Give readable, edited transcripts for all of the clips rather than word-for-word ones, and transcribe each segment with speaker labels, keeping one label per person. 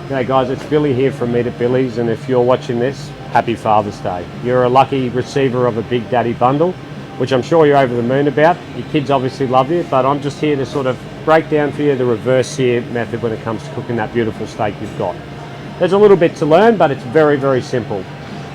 Speaker 1: G'day guys, it's Billy here from Meet at Billy's, and if you're watching this, happy Father's Day. You're a lucky receiver of a Big Daddy bundle, which I'm sure you're over the moon about. Your kids obviously love you, but I'm just here to sort of break down for you the reverse sear method when it comes to cooking that beautiful steak you've got. There's a little bit to learn, but it's very, very simple.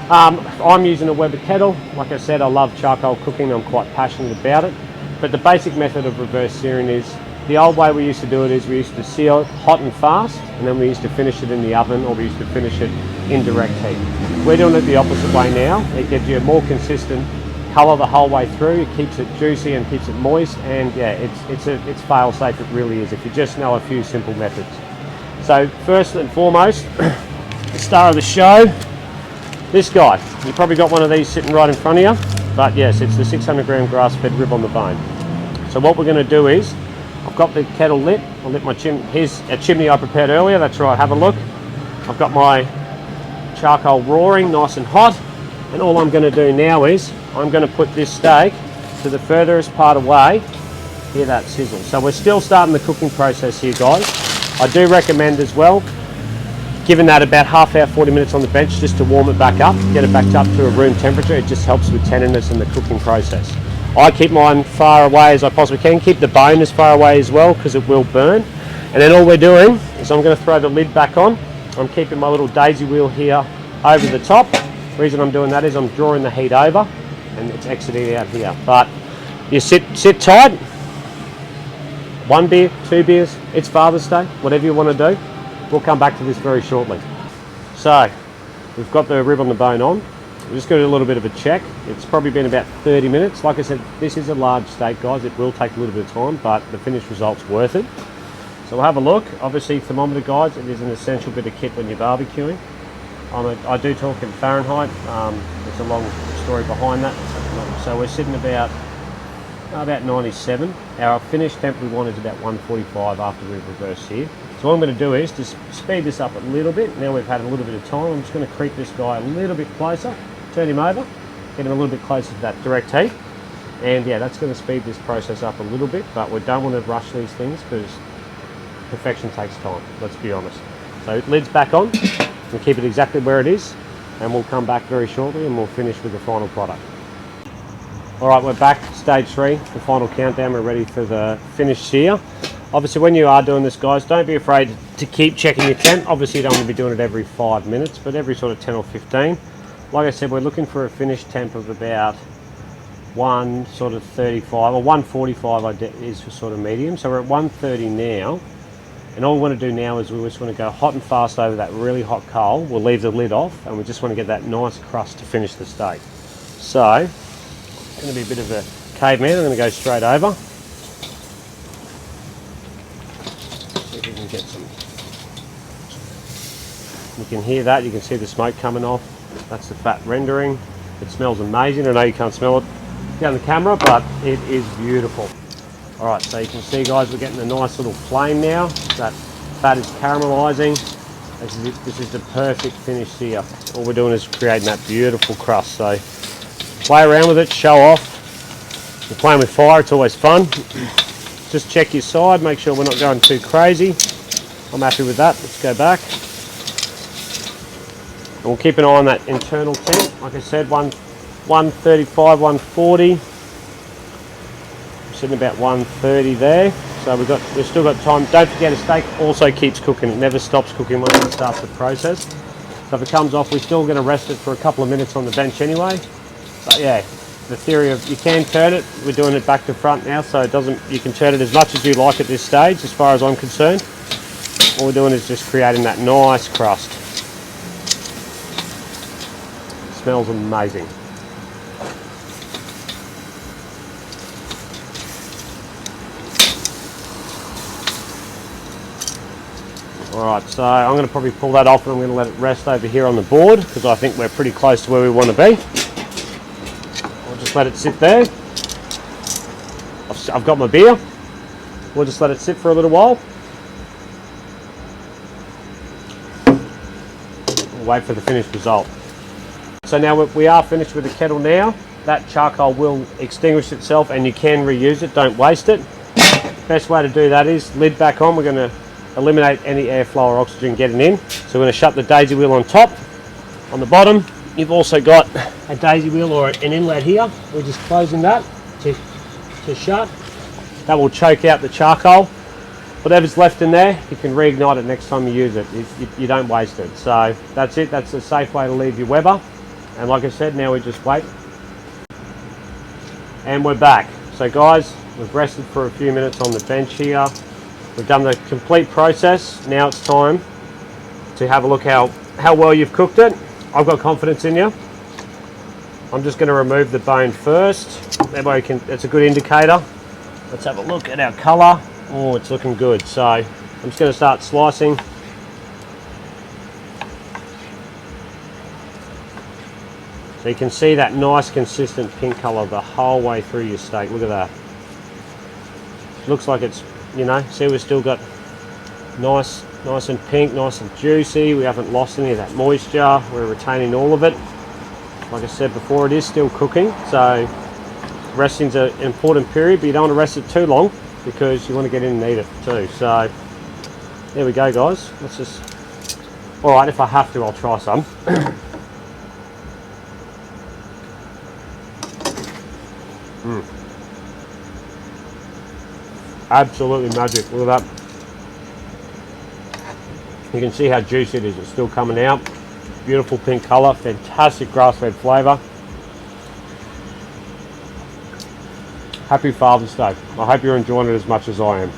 Speaker 1: I'm using a Weber kettle. Like I said, I love charcoal cooking. I'm quite passionate about it. But the basic method of reverse searing is, the old way we used to do it is we used to sear it hot and fast, and then we used to finish it in the oven, or we used to finish it in direct heat. We're doing it the opposite way now. It gives you a more consistent colour the whole way through. It keeps it juicy and keeps it moist, and yeah, it's fail safe. It really is, if you just know a few simple methods. So first and foremost, the star of the show, this guy. You probably got one of these sitting right in front of you, but yes, it's the 600 gram grass-fed rib on the bone. So what we're going to do is, I've got the kettle lit. I lit my chimney. Here's a chimney I prepared earlier. That's right, have a look. I've got my charcoal roaring, nice and hot. And all I'm going to do now is, I'm going to put this steak to the furthest part away. Hear that sizzle. So we're still starting the cooking process here, guys. I do recommend as well, giving that about half hour, 40 minutes on the bench just to warm it back up, get it back up to a room temperature. It just helps with tenderness in the cooking process. I keep mine far away as I possibly can. Keep the bone as far away as well, because it will burn. And then all we're doing is I'm going to throw the lid back on. I'm keeping my little daisy wheel here over the top. The reason I'm doing that is I'm drawing the heat over and it's exiting out here. But you sit tight. 1 beer, 2 beers, it's Father's Day, whatever you want to do. We'll come back to this very shortly. So we've got the rib on the bone on. We're just going to do a little bit of a check. It's probably been about 30 minutes. Like I said, this is a large steak, guys. It will take a little bit of time, but the finished result's worth it. So we'll have a look. Obviously, thermometer, guys, it is an essential bit of kit when you're barbecuing. I do talk in Fahrenheit. There's a long story behind that. So we're sitting about 97. Our finished temp we want is about 145 after we've reversed here. So what I'm going to do is just speed this up a little bit. Now we've had a little bit of time, I'm just going to creep this guy a little bit closer, turn him over, get him a little bit closer to that direct heat. And yeah, that's going to speed this process up a little bit, but we don't want to rush these things because perfection takes time, let's be honest. So lid's back on, we'll keep it exactly where it is, and we'll come back very shortly and we'll finish with the final product. Alright, we're back, stage 3, the final countdown. We're ready for the finished sear. Obviously, when you are doing this, guys, don't be afraid to keep checking your temp. Obviously, you don't want to be doing it every 5 minutes, but every sort of 10 or 15. Like I said, we're looking for a finished temp of about 135 or 145 is for sort of medium. So we're at 130 now, and all we want to do now is we just want to go hot and fast over that really hot coal. We'll leave the lid off, and we just want to get that nice crust to finish the steak. So it's going to be a bit of a caveman. I'm going to go straight over. You can hear that, you can see the smoke coming off. That's the fat rendering. It smells amazing. I know you can't smell it down the camera, but it is beautiful. Alright, so you can see, guys, we're getting a nice little flame now. That fat is caramelizing. This is the perfect finish sear. All we're doing is creating that beautiful crust. So play around with it, show off. You're playing with fire, it's always fun. Just check your side, make sure we're not going too crazy. I'm happy with that. Let's go back. And we'll keep an eye on that internal temp. Like I said, 135, 140. We're sitting about 130 there. So we've still got time. Don't forget, a steak also keeps cooking. It never stops cooking once it starts the process. So if it comes off, we're still going to rest it for a couple of minutes on the bench anyway. But yeah, the theory of you can turn it. We're doing it back to front now, so you can turn it as much as you like at this stage, as far as I'm concerned. All we're doing is just creating that nice crust. Smells amazing. Alright, so I'm going to probably pull that off and I'm going to let it rest over here on the board, because I think we're pretty close to where we want to be. I'll just let it sit there. I've got my beer. We'll just let it sit for a little while. We'll wait for the finished result. So now we are finished with the kettle now. That charcoal will extinguish itself and you can reuse it, don't waste it. Best way to do that is lid back on. We're going to eliminate any airflow or oxygen getting in. So we're going to shut the daisy wheel on top. On the bottom, you've also got a daisy wheel or an inlet here. We're just closing that to shut. That will choke out the charcoal. Whatever's left in there, you can reignite it next time you use it. You don't waste it. So that's it. That's a safe way to leave your Weber. And like I said, now we just wait. And we're back. So guys, we've rested for a few minutes on the bench here. We've done the complete process. Now it's time to have a look how well you've cooked it. I've got confidence in you. I'm just going to remove the bone first. That way it's a good indicator. Let's have a look at our colour. Oh, it's looking good. So I'm just going to start slicing. So you can see that nice consistent pink colour the whole way through your steak. Look at that. Looks like it's, you know, see we've still got nice and pink, nice and juicy. We haven't lost any of that moisture. We're retaining all of it. Like I said before, it is still cooking. So resting's an important period, but you don't want to rest it too long because you want to get in and eat it too. So there we go, guys. Let's just, all right, if I have to, I'll try some. Absolutely magic. Look at that. You can see how juicy it is. It's still coming out. Beautiful pink colour. Fantastic grass-fed flavour. Happy Father's Day. I hope you're enjoying it as much as I am.